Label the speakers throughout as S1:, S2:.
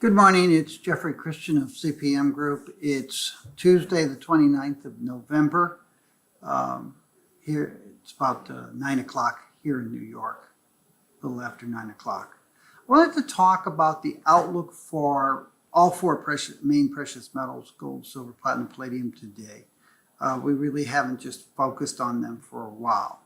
S1: Good morning. It's Jeffrey Christian of CPM Group. It's Tuesday, the 29th of November. Here, it's about 9 o'clock here in New York, a little after 9 o'clock. I wanted to talk about the outlook for all four main precious metals, gold, silver, platinum, palladium today. We really haven't just focused on them for a while.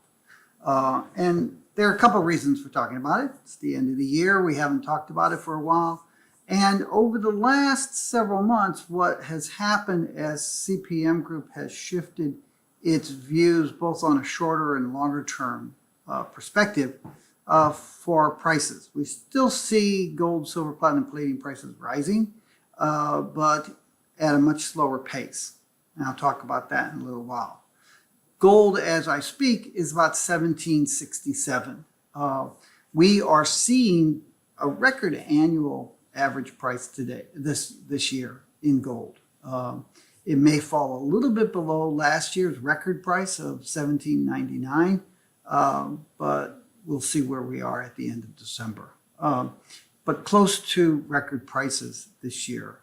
S1: And there are a couple of reasons for talking about it. It's the end of the year. We haven't talked about it for a while. And over the last several months, what has happened as CPM Group has shifted its views both on a shorter and longer term perspective for prices. We still see gold, silver, platinum, palladium prices rising, but at a much slower pace. And I'll talk about that in a little while. Gold, as I speak, is about 1767. We are seeing a record annual average price today, this year in gold. It may fall a little bit below last year's record price of $17.99, but we'll see where we are at the end of December. But close to record prices this year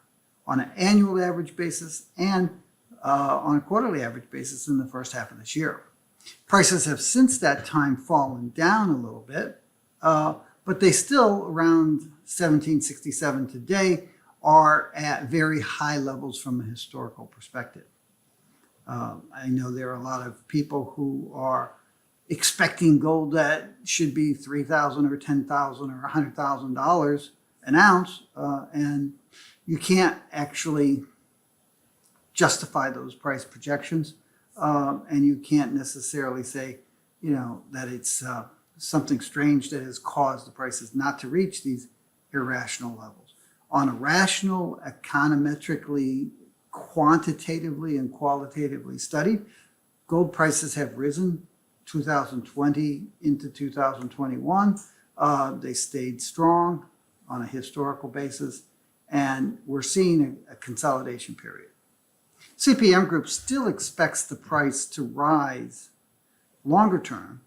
S1: on an annual average basis and on a quarterly average basis in the first half of this year. Prices have since that time fallen down a little bit, but they still, around 1767 today, are at very high levels from a historical perspective. I know there are a lot of people who are expecting gold that should be $3,000 or $10,000 or $100,000 an ounce, and you can't actually justify those price projections, and you can't necessarily say, that it's something strange that has caused the prices not to reach these irrational levels. On a rational, econometrically, quantitatively, and qualitatively studied, gold prices have risen 2020 into 2021. They stayed strong on a historical basis, and we're seeing a consolidation period. CPM Group still expects the price to rise longer term.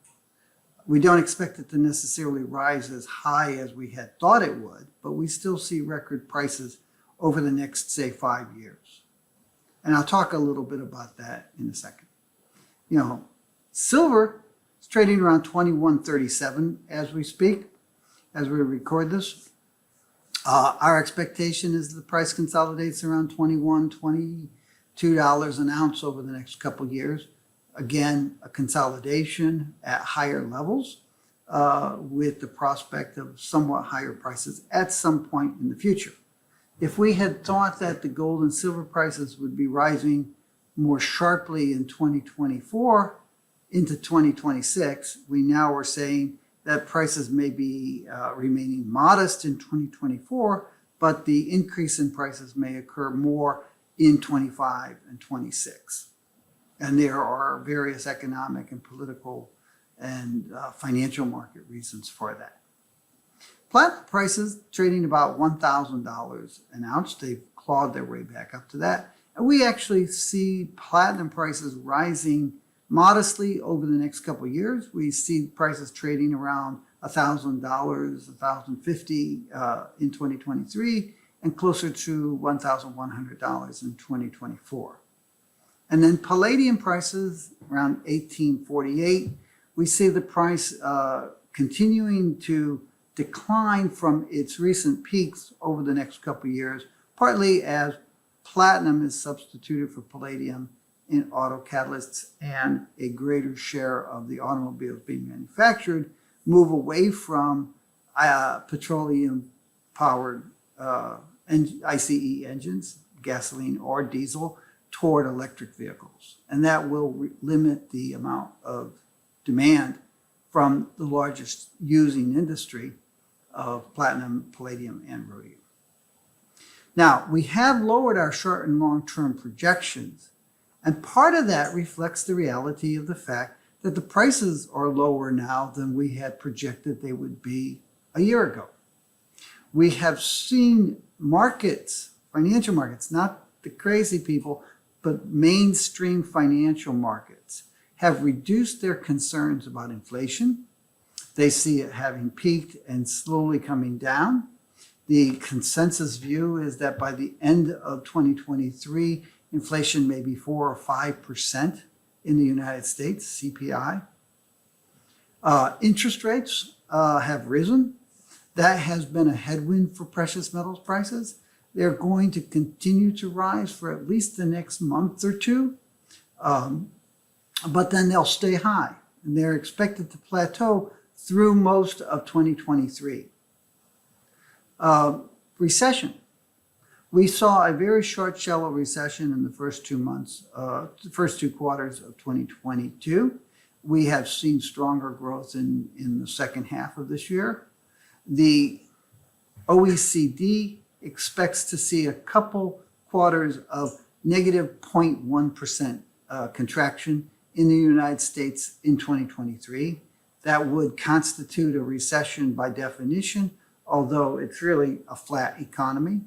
S1: We don't expect it to necessarily rise as high as we had thought it would, but we still see record prices over the next, say, 5 years. And I'll talk a little bit about that in a second. Silver is trading around 21.37 as we speak, as we record this. Our expectation is the price consolidates around $21, $22 an ounce over the next couple of years. Again, a consolidation at higher levels with the prospect of somewhat higher prices at some point in the future. If we had thought that the gold and silver prices would be rising more sharply in 2024 into 2026, we now are saying that prices may be remaining modest in 2024, but the increase in prices may occur more in 25 and 26. And there are various economic and political and financial market reasons for that. Platinum prices trading about $1,000 an ounce. They've clawed their way back up to that. And we actually see platinum prices rising modestly over the next couple of years. We see prices trading around $1,000, $1,050 in 2023, and closer to $1,100 in 2024. And then palladium prices around 1848. We see the price continuing to decline from its recent peaks over the next couple of years, partly as platinum is substituted for palladium in auto catalysts and a greater share of the automobiles being manufactured move away from petroleum-powered ICE engines, gasoline or diesel, toward electric vehicles. And that will limit the amount of demand from the largest using industry of platinum, palladium, and rhodium. Now, we have lowered our short and long-term projections, and part of that reflects the reality of the fact that the prices are lower now than we had projected they would be a year ago. We have seen markets, financial markets, not the crazy people, but mainstream financial markets have reduced their concerns about inflation. They see it having peaked and slowly coming down. The consensus view is that by the end of 2023, inflation may be 4 or 5% in the United States, CPI. Interest rates have risen. That has been a headwind for precious metals prices. They're going to continue to rise for at least the next month or two, but then they'll stay high, and they're expected to plateau through most of 2023. Recession. We saw a very short, shallow recession in the first 2 months, the first 2 quarters of 2022. We have seen stronger growth in the second half of this year. The OECD expects to see a couple quarters of negative 0.1% contraction in the United States in 2023. That would constitute a recession by definition, although it's really a flat economy.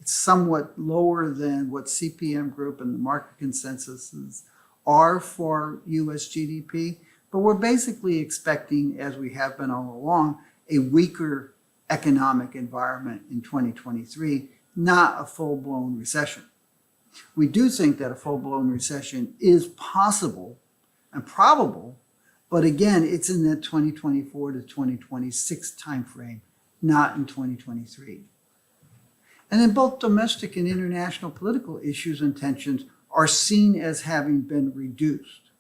S1: It's somewhat lower than what CPM Group and the market consensuses are for US GDP, but we're basically expecting, as we have been all along, a weaker economic environment in 2023, not a full-blown recession. We do think that a full-blown recession is possible and probable, but again, it's in that 2024 to 2026 timeframe, not in 2023. And then both domestic and international political issues and tensions are seen as having been reduced.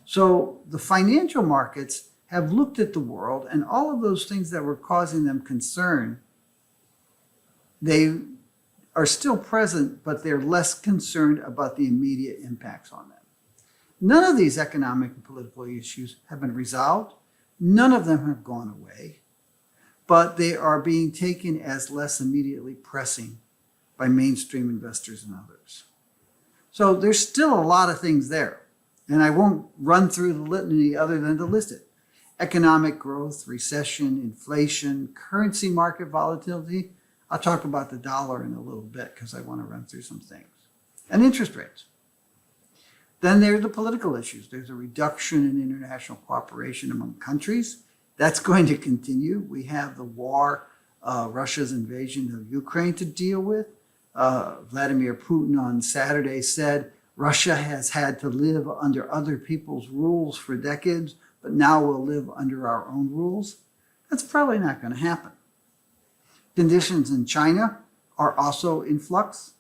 S1: So the financial markets have looked at the world, and all of those things that were causing them concern, they are still present, but they're less concerned about the immediate impacts on them. None of these economic and political issues have been resolved. None of them have gone away, but they are being taken as less immediately pressing by mainstream investors and others. So there's still a lot of things there, and I won't run through the litany other than to list it. Economic growth, recession, inflation, currency market volatility. I'll talk about the dollar in a little bit because I want to run through some things. And interest rates. Then there's the political issues. There's a reduction in international cooperation among countries. That's going to continue. We have the war, Russia's invasion of Ukraine to deal with. Vladimir Putin on Saturday said Russia has had to live under other people's rules for decades, but now we'll live under our own rules. That's probably not going to happen. Conditions in China are also in flux,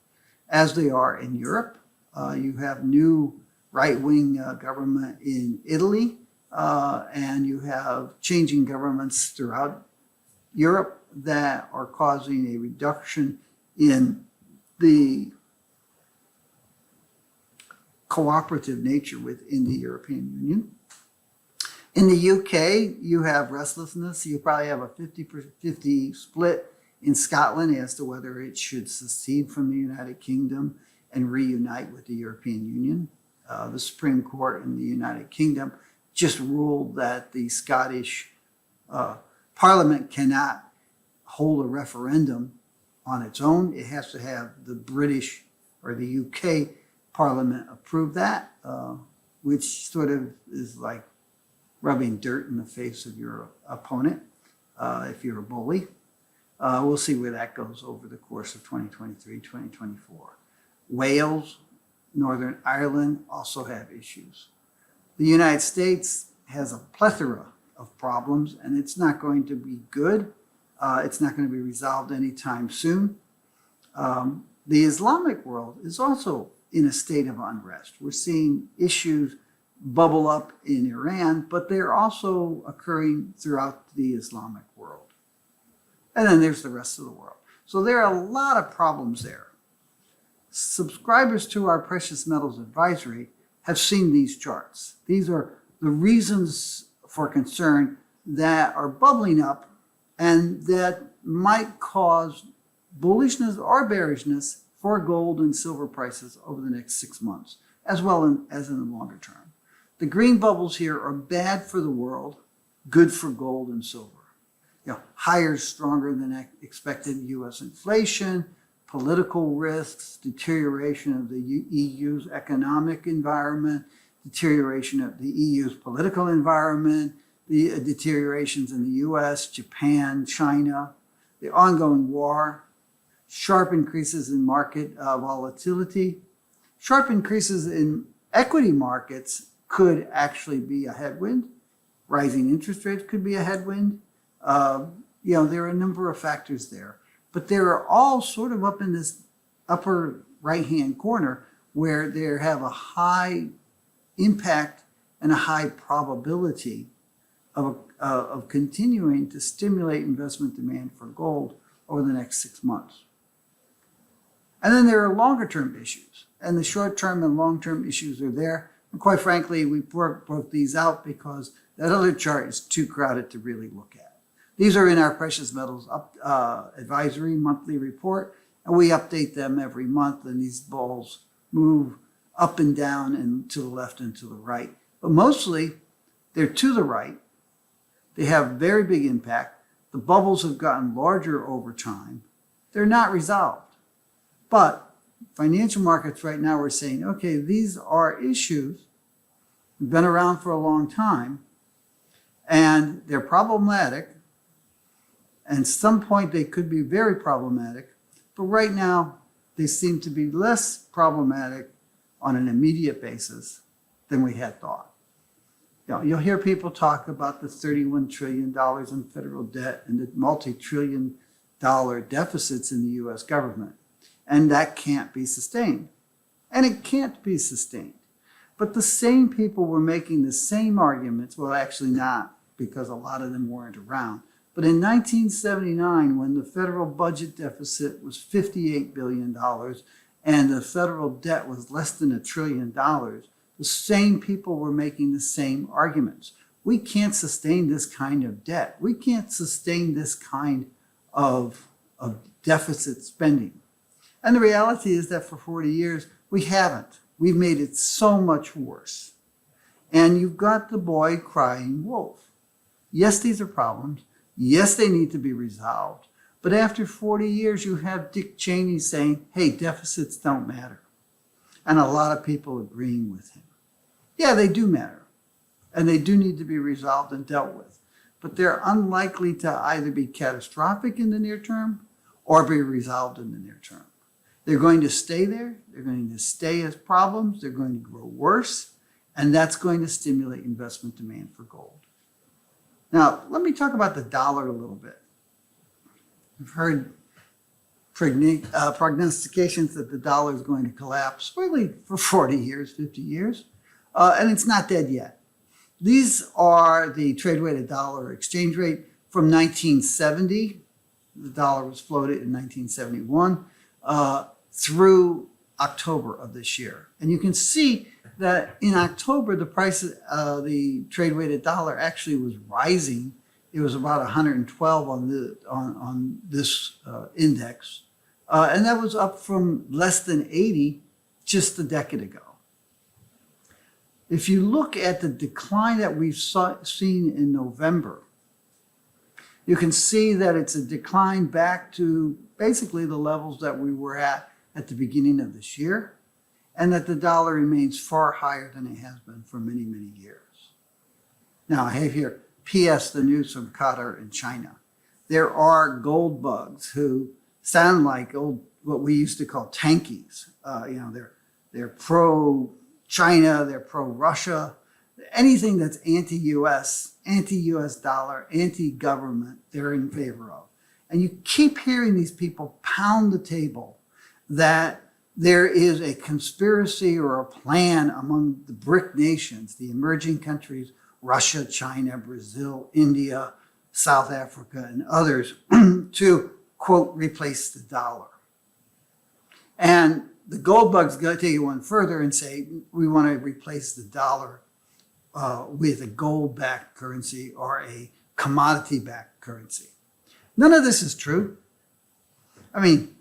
S1: as they are in Europe. You have new right-wing government in Italy, and you have changing governments throughout Europe that are causing a reduction in the cooperative nature within the European Union. In the UK, you have restlessness. You probably have a 50-50 split in Scotland as to whether it should secede from the United Kingdom and reunite with the European Union. The Supreme Court in the United Kingdom just ruled that the Scottish Parliament cannot hold a referendum on its own. It has to have the British or the UK Parliament approve that, which sort of is like rubbing dirt in the face of your opponent if you're a bully. We'll see where that goes over the course of 2023, 2024. Wales, Northern Ireland also have issues. The United States has a plethora of problems, and it's not going to be good. It's not going to be resolved anytime soon. The Islamic world is also in a state of unrest. We're seeing issues bubble up in Iran, but they're also occurring throughout the Islamic world. And then there's the rest of the world. So there are a lot of problems there. Subscribers to our Precious Metals Advisory have seen these charts. These are the reasons for concern that are bubbling up and that might cause bullishness or bearishness for gold and silver prices over the next 6 months, as well as in the longer term. The green bubbles here are bad for the world, good for gold and silver. Higher, stronger than expected U.S. inflation, political risks, deterioration of the EU's economic environment, deterioration of the EU's political environment, the deteriorations in the U.S., Japan, China. the ongoing war, sharp increases in market volatility, sharp increases in equity markets could actually be a headwind. Rising interest rates could be a headwind. There are a number of factors there, but they're all sort of up in this upper right-hand corner where they have a high impact and a high probability of continuing to stimulate investment demand for gold over the next 6 months. And then there are longer-term issues, and the short-term and long-term issues are there. And quite frankly, we broke these out because that other chart is too crowded to really look at. These are in our precious metals advisory monthly report, and we update them every month, and these balls move up and down and to the left and to the right. But mostly, they're to the right. They have very big impact. The bubbles have gotten larger over time. They're not resolved. But financial markets right now are saying, okay, these are issues. They've been around for a long time, and they're problematic. And at some point, they could be very problematic. But right now, they seem to be less problematic on an immediate basis than we had thought. You'll hear people talk about the $31 trillion in federal debt and the multi-trillion dollar deficits in the U.S. government. And that can't be sustained. And it can't be sustained. But the same people were making the same arguments, well, actually not, because a lot of them weren't around. But in 1979, when the federal budget deficit was $58 billion and the federal debt was less than $1 trillion, the same people were making the same arguments. We can't sustain this kind of debt. We can't sustain this kind of deficit spending. And the reality is that for 40 years, we haven't. We've made it so much worse. And you've got the boy crying wolf. Yes, these are problems. Yes, they need to be resolved. But after 40 years, you have Dick Cheney saying, hey, deficits don't matter. And a lot of people agreeing with him. Yeah, they do matter. And they do need to be resolved and dealt with. But they're unlikely to either be catastrophic in the near term or be resolved in the near term. They're going to stay there. They're going to stay as problems. They're going to grow worse. And that's going to stimulate investment demand for gold. Now, let me talk about the dollar a little bit. We've heard prognostications that the dollar is going to collapse really for 40 years, 50 years. And it's not dead yet. These are the trade-weighted dollar exchange rate from 1970. The dollar was floated in 1971 through October of this year. And you can see that in October, the price of the trade-weighted dollar actually was rising. It was about 112 on this index. And that was up from less than 80 just a decade ago. If you look at the decline that we've seen in November, you can see that it's a decline back to basically the levels that we were at the beginning of this year, and that the dollar remains far higher than it has been for many, many years. Now, I have here PS, the news from Qatar and China. There are gold bugs who sound like what we used to call tankies. They're pro-China, they're pro-Russia. Anything that's anti-US, anti-US dollar, anti-government, they're in favor of. And you keep hearing these people pound the table that there is a conspiracy or a plan among the BRIC nations, the emerging countries, Russia, China, Brazil, India, South Africa, and others, to, quote, replace the dollar. And the gold bugs go take it one further and say, we want to replace the dollar with a gold-backed currency or a commodity-backed currency. None of this is true. I mean,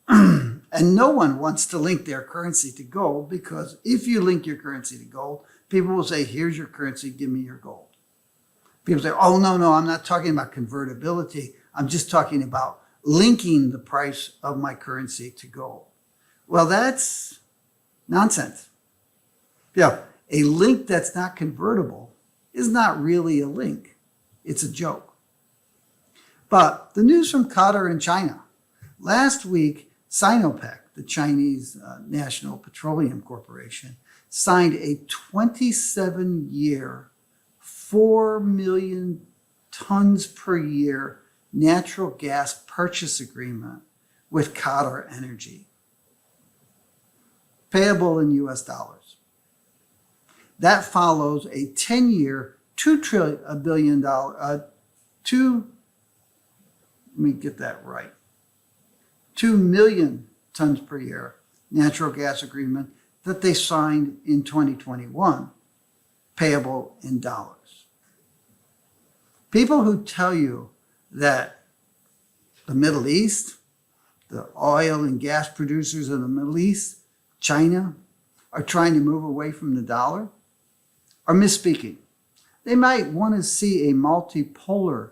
S1: and no one wants to link their currency to gold, because if you link your currency to gold, people will say, here's your currency, give me your gold. People say, oh, no, I'm not talking about convertibility. I'm just talking about linking the price of my currency to gold. Well, that's nonsense. Yeah, a link that's not convertible is not really a link. It's a joke. But the news from Qatar and China. Last week, Sinopec, the Chinese National Petroleum Corporation, signed a 27-year, 4 million tons per year natural gas purchase agreement with Qatar Energy, payable in US dollars. That follows a 10-year, $2 billion, let me get that right, 2 million tons per year natural gas agreement that they signed in 2021, payable in dollars. People who tell you that the Middle East, the oil and gas producers of the Middle East, China, are trying to move away from the dollar are misspeaking. They might want to see a multipolar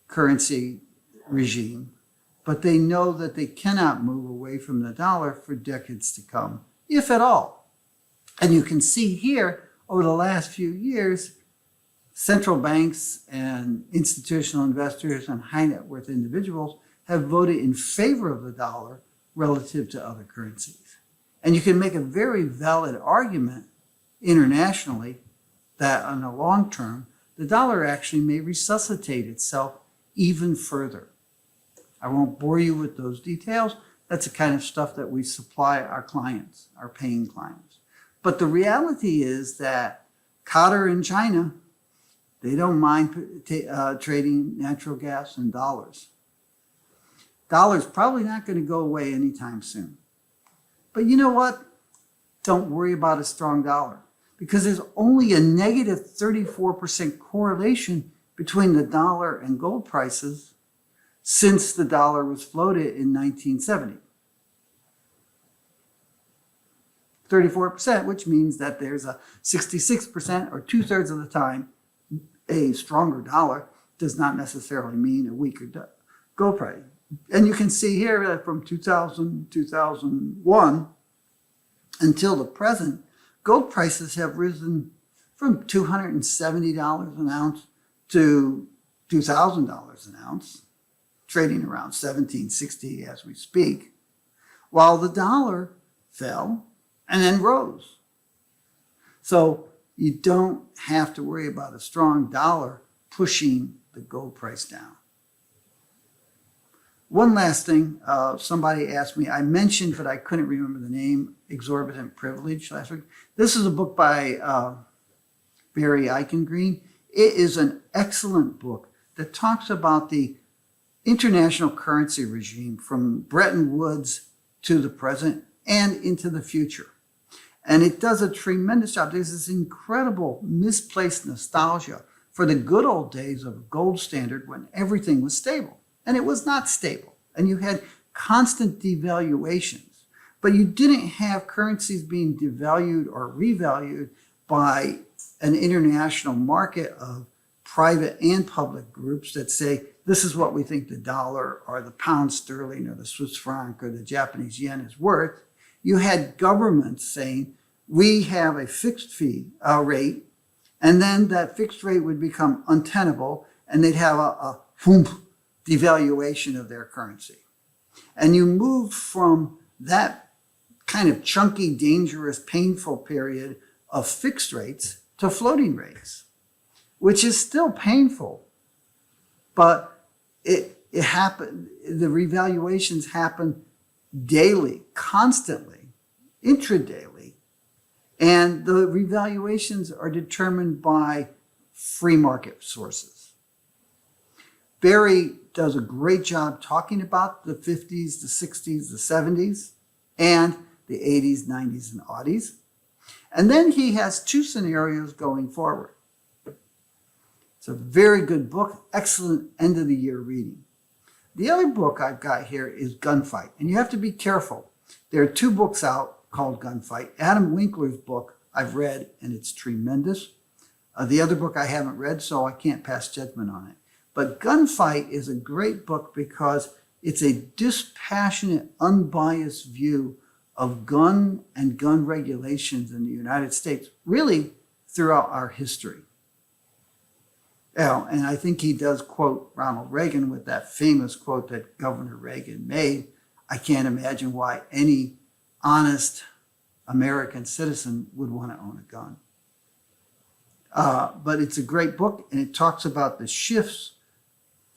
S1: currency regime, but they know that they cannot move away from the dollar for decades to come, if at all. And you can see here, over the last few years, central banks and institutional investors and high net worth individuals have voted in favor of the dollar relative to other currencies. And you can make a very valid argument internationally that on the long term, the dollar actually may resuscitate itself even further. I won't bore you with those details. That's the kind of stuff that we supply our clients, our paying clients. But the reality is that Qatar and China, they don't mind trading natural gas in dollars. Dollar's probably not going to go away anytime soon. But you know what? Don't worry about a strong dollar, because there's only a negative 34% correlation between the dollar and gold prices since the dollar was floated in 1970. 34%, which means that there's a 66%, or 2/3 of the time, a stronger dollar does not necessarily mean a weaker gold price. And you can see here that from 2000, 2001 until the present, gold prices have risen from $270 an ounce to $2,000 an ounce, trading around $17.60 as we speak, while the dollar fell and then rose. So you don't have to worry about a strong dollar pushing the gold price down. One last thing, somebody asked me, I mentioned, but I couldn't remember the name, Exorbitant Privilege last week. This is a book by Barry Eichengreen. It is an excellent book that talks about the international currency regime from Bretton Woods to the present and into the future. And it does a tremendous job. There's this incredible misplaced nostalgia for the good old days of a gold standard when everything was stable. And it was not stable. And you had constant devaluations. But you didn't have currencies being devalued or revalued by an international market of private and public groups that say, this is what we think the dollar or the pound sterling or the Swiss franc or the Japanese yen is worth. You had governments saying, we have a fixed fee rate, and then that fixed rate would become untenable, and they'd have a devaluation of their currency. And you moved from that kind of chunky, dangerous, painful period of fixed rates to floating rates, which is still painful, but it happened. The revaluations happen daily, constantly, intradaily, and the revaluations are determined by free market sources. Barry does a great job talking about the 50s, the 60s, the 70s, and the 80s, 90s, and aughties. And then he has two scenarios going forward. It's a very good book, excellent end of the year reading. The other book I've got here is Gunfight, and you have to be careful. There are two books out called Gunfight. Adam Winkler's book I've read, and it's tremendous. The other book I haven't read, so I can't pass judgment on it. But Gunfight is a great book because it's a dispassionate, unbiased view of gun and gun regulations in the United States, really throughout our history. Yeah, and I think he does quote Ronald Reagan with that famous quote that Governor Reagan made. I can't imagine why any honest American citizen would want to own a gun. But it's a great book, and it talks about the shifts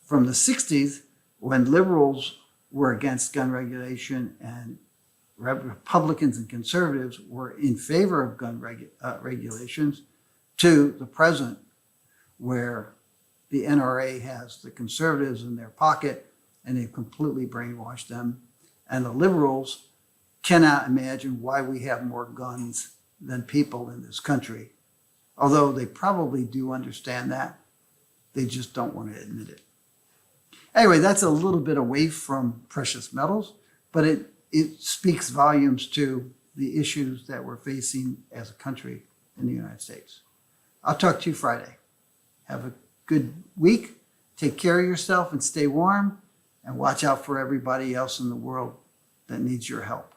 S1: from the 60s when liberals were against gun regulation and Republicans and conservatives were in favor of gun regulations to the present, where the NRA has the conservatives in their pocket and they've completely brainwashed them. And the liberals cannot imagine why we have more guns than people in this country. Although they probably do understand that, they just don't want to admit it. Anyway, that's a little bit away from precious metals, but it speaks volumes to the issues that we're facing as a country in the United States. I'll talk to you Friday. Have a good week. Take care of yourself and stay warm, and watch out for everybody else in the world that needs your help.